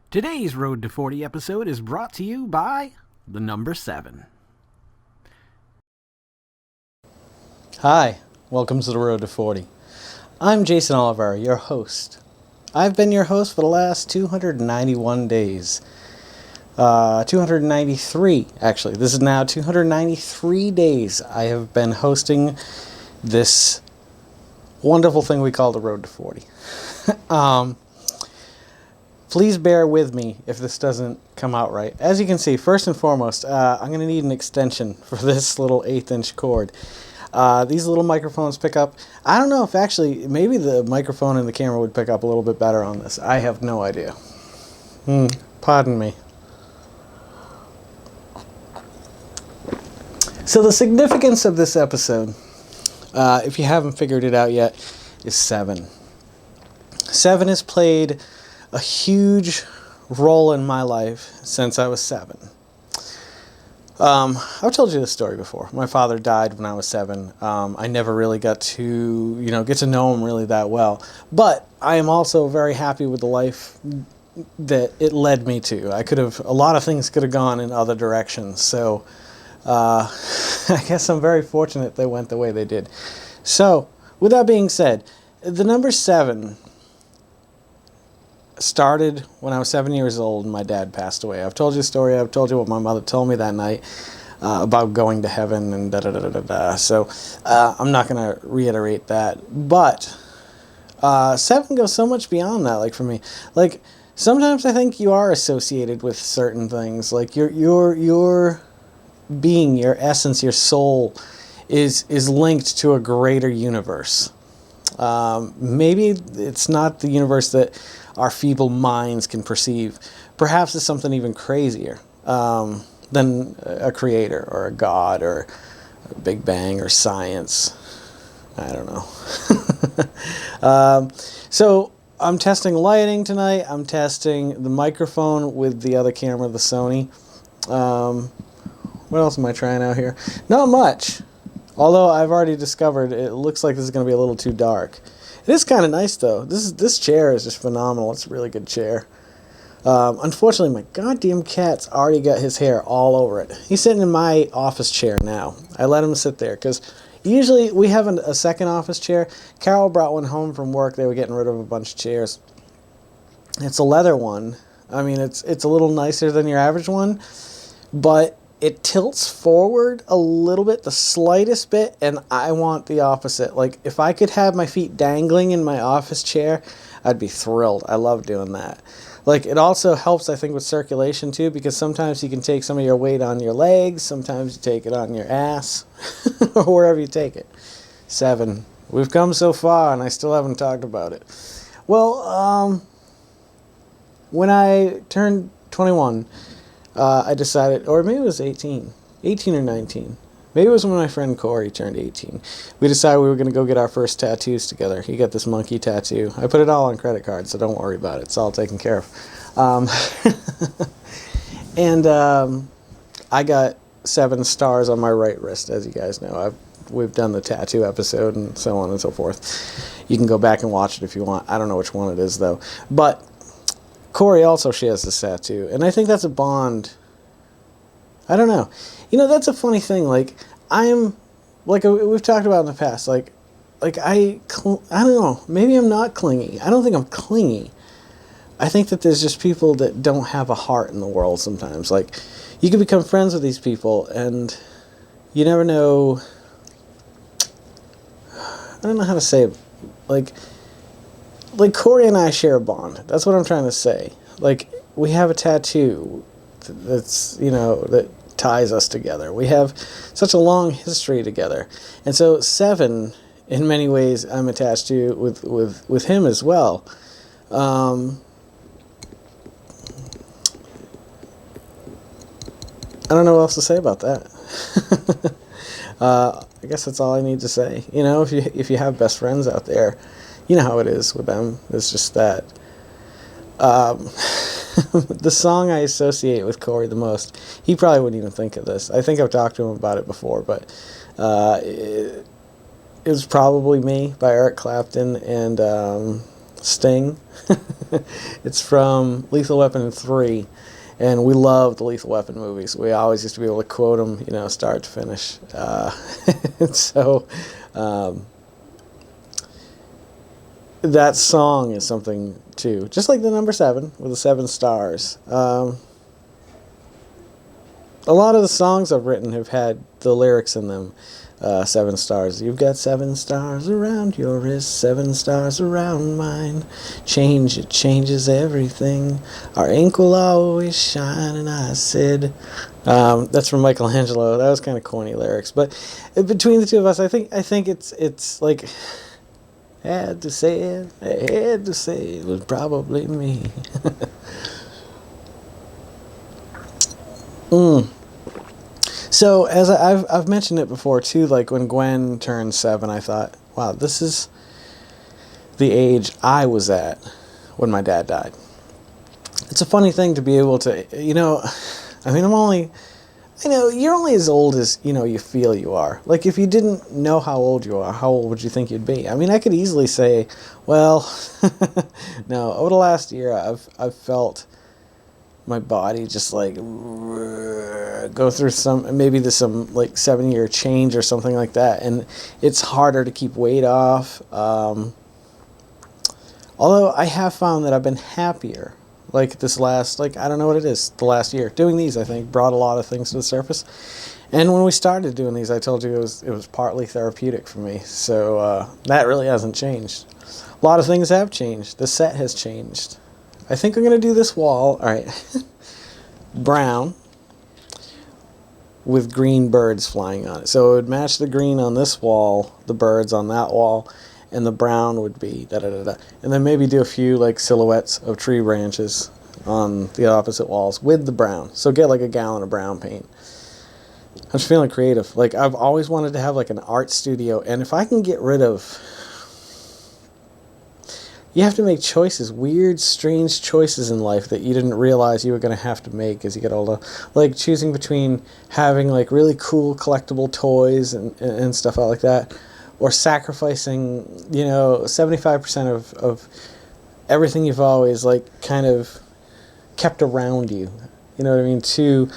Today's Road to 40 episode is brought to you by the number 7. Hi, welcome to the Road to 40. I'm Jason Oliver, your host. I've been your host for the last 291 days. 293, actually. This is now 293 days I have been hosting this wonderful thing we call the Road to 40. Please bear with me if this doesn't come out right. As you can see, first and foremost, I'm going to need an extension for this little 1/8-inch cord. These little microphones pick up. I don't know if actually, maybe the microphone and the camera would pick up a little bit better on this. I have no idea. Pardon me. So the significance of this episode, if you haven't figured it out yet, is 7. 7 has played a huge role in my life since I was 7. I've told you this story before. My father died when I was 7. I never really got to, get to know him really that well. But I am also very happy with the life that it led me to. A lot of things could have gone in other directions. So, I guess I'm very fortunate they went the way they did. So, with that being said, the number 7 started when I was 7 years old and my dad passed away. I've told you the story. I've told you what my mother told me that night about going to heaven and da-da-da-da-da. So I'm not going to reiterate that. But 7 goes so much beyond that, like for me. Like sometimes I think you are associated with certain things. Like your being, your essence, your soul is linked to a greater universe. Maybe it's not the universe that our feeble minds can perceive. Perhaps it's something even crazier than a creator or a god or a Big Bang or science. I don't know. So I'm testing lighting tonight. I'm testing the microphone with the other camera, the Sony. What else am I trying out here? Not much. Although I've already discovered it looks like this is going to be a little too dark. It is kind of nice though. This chair is just phenomenal. It's a really good chair. Unfortunately, my goddamn cat's already got his hair all over it. He's sitting in my office chair now. I let him sit there because usually we have a second office chair. Carol brought one home from work. They were getting rid of a bunch of chairs. It's a leather one. I mean, it's a little nicer than your average one, but it tilts forward a little bit, the slightest bit, and I want the opposite. Like, if I could have my feet dangling in my office chair, I'd be thrilled. I love doing that. Like, it also helps, I think, with circulation, too, because sometimes you can take some of your weight on your legs, sometimes you take it on your ass, or wherever you take it. 7. We've come so far, and I still haven't talked about it. Well, when I turned 21... I decided, or maybe it was 18 or 19. Maybe it was when my friend Corey turned 18. We decided we were going to go get our first tattoos together. He got this monkey tattoo. I put it all on credit card, so don't worry about it. It's all taken care of. And I got 7 stars on my right wrist, as you guys know. We've done the tattoo episode and so on and so forth. You can go back and watch it if you want. I don't know which one it is, though. But Corey also shares this tattoo, and I think that's a bond. I don't know. That's a funny thing. Like, we've talked about in the past, I don't know. Maybe I'm not clingy. I don't think I'm clingy. I think that there's just people that don't have a heart in the world sometimes. Like, you can become friends with these people, and you never know. I don't know how to say it. Like Corey and I share a bond. That's what I'm trying to say. Like, we have a tattoo that's, that ties us together. We have such a long history together. And so 7, in many ways, I'm attached to with him as well. I don't know what else to say about that. I guess that's all I need to say. If you have best friends out there, you know how it is with them. It's just that. The song I associate with Corey the most, he probably wouldn't even think of this. I think I've talked to him about it before, but it was probably Me by Eric Clapton and Sting. It's from Lethal Weapon 3, and we love the Lethal Weapon movies. We always used to be able to quote them, start to finish. And so that song is something too, just like the number 7 with the 7 stars. A lot of the songs I've written have had the lyrics in them. 7 stars. You've got 7 stars around your wrist, 7 stars around mine. Change, it changes everything. Our ink will always shine. And I said, that's from Michelangelo. That was kind of corny lyrics, but between the two of us, I think it's like, I had to say it was probably me. So, as I've mentioned it before too, like when Gwen turned 7, I thought, wow, this is the age I was at when my dad died. It's a funny thing to be able to, you're only as old as, you feel you are. Like, if you didn't know how old you are, how old would you think you'd be? I mean, I could easily say, well, no, over the last year, I've felt my body just like go through some 7-year change or something like that, and it's harder to keep weight off. Although I have found that I've been happier, like this last, I don't know what it is, the last year doing these, I think brought a lot of things to the surface. And when we started doing these, I told you it was partly therapeutic for me, so that really hasn't changed. A lot of things have changed. The set has changed. I think I'm going to do this wall, alright, brown with green birds flying on it. So it would match the green on this wall, the birds on that wall, and the brown would be da-da-da-da. And then maybe do a few silhouettes of tree branches on the opposite walls with the brown. So get a gallon of brown paint. I'm just feeling creative. I've always wanted to have an art studio, and if I can get rid of... You have to make choices, weird, strange choices in life that you didn't realize you were going to have to make as you get older. Like choosing between having really cool collectible toys and stuff like that, or sacrificing, 75% of everything you've always kind of kept around you. You know what I mean? To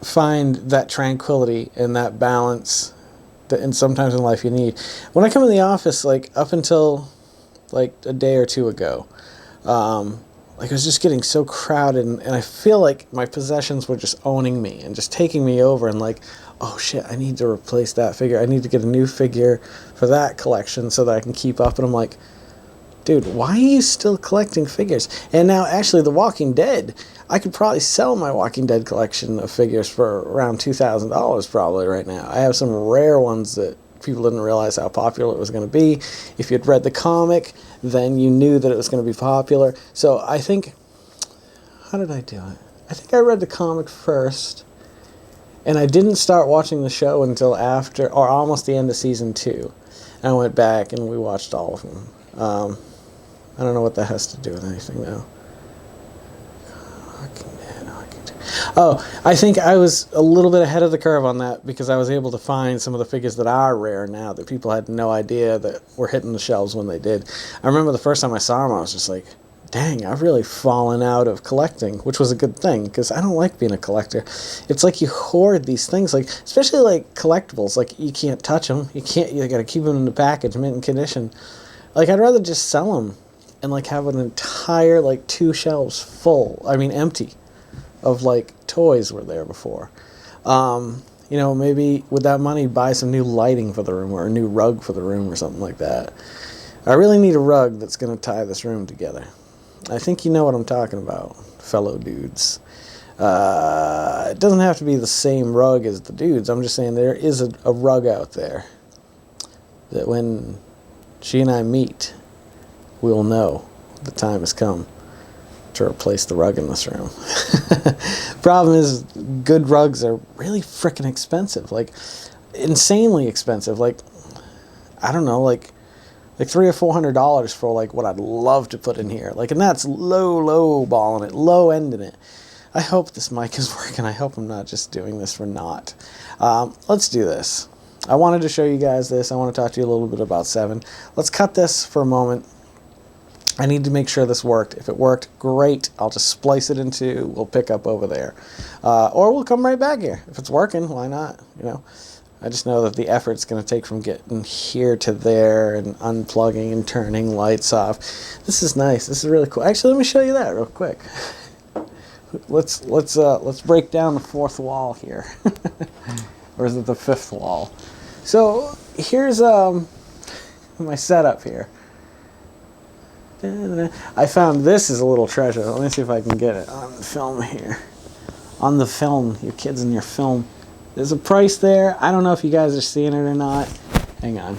find that tranquility and that balance that, and sometimes in life you need. When I come in the office, up until a day or two ago, it was just getting so crowded, and I feel like my possessions were just owning me and just taking me over, and oh shit, I need to replace that figure, I need to get a new figure for that collection so that I can keep up. And I'm like, dude, why are you still collecting figures? And now actually The Walking Dead, I could probably sell my Walking Dead collection of figures for around $2,000 probably right now. I have some rare ones that people didn't realize how popular it was going to be. If you'd read the comic, then you knew that it was going to be popular. So I think, how did I do it? I think I read the comic first, and I didn't start watching the show until after, or almost the end of season 2. And I went back and we watched all of them. I don't know what that has to do with anything now. Oh, I think I was a little bit ahead of the curve on that because I was able to find some of the figures that are rare now that people had no idea that were hitting the shelves when they did. I remember the first time I saw them, I was just like, dang, I've really fallen out of collecting, which was a good thing because I don't like being a collector. It's like you hoard these things, especially collectibles. You can't touch them. You got to keep them in the package, mint in condition. I'd rather just sell them and have an entire 2 shelves full, empty, of toys were there before. Maybe with that money buy some new lighting for the room or a new rug for the room or something like that. I really need a rug that's going to tie this room together. I think you know what I'm talking about, fellow dudes. It doesn't have to be the same rug as the dudes. I'm just saying there is a rug out there that when she and I meet, we'll know the time has come to replace the rug in this room. Problem is, good rugs are really freaking expensive, insanely expensive. I don't know, $300 or $400 for what I'd love to put in here. And that's low balling it, low ending it. I hope this mic is working. I hope I'm not just doing this for naught. Let's do this. I wanted to show you guys this. I want to talk to you a little bit about 7. Let's cut this for a moment. I need to make sure this worked. If it worked, great. I'll just splice it into, we'll pick up over there. Or we'll come right back here. If it's working, why not? You know, I just know that the effort's going to take from getting here to there and unplugging and turning lights off. This is nice. This is really cool. Actually, let me show you that real quick. Let's break down the fourth wall here. Or is it the fifth wall? So here's my setup here. I found this is a little treasure. Let me see if I can get it on film here. On the film, your kids in your film. There's a price there. I don't know if you guys are seeing it or not. Hang on.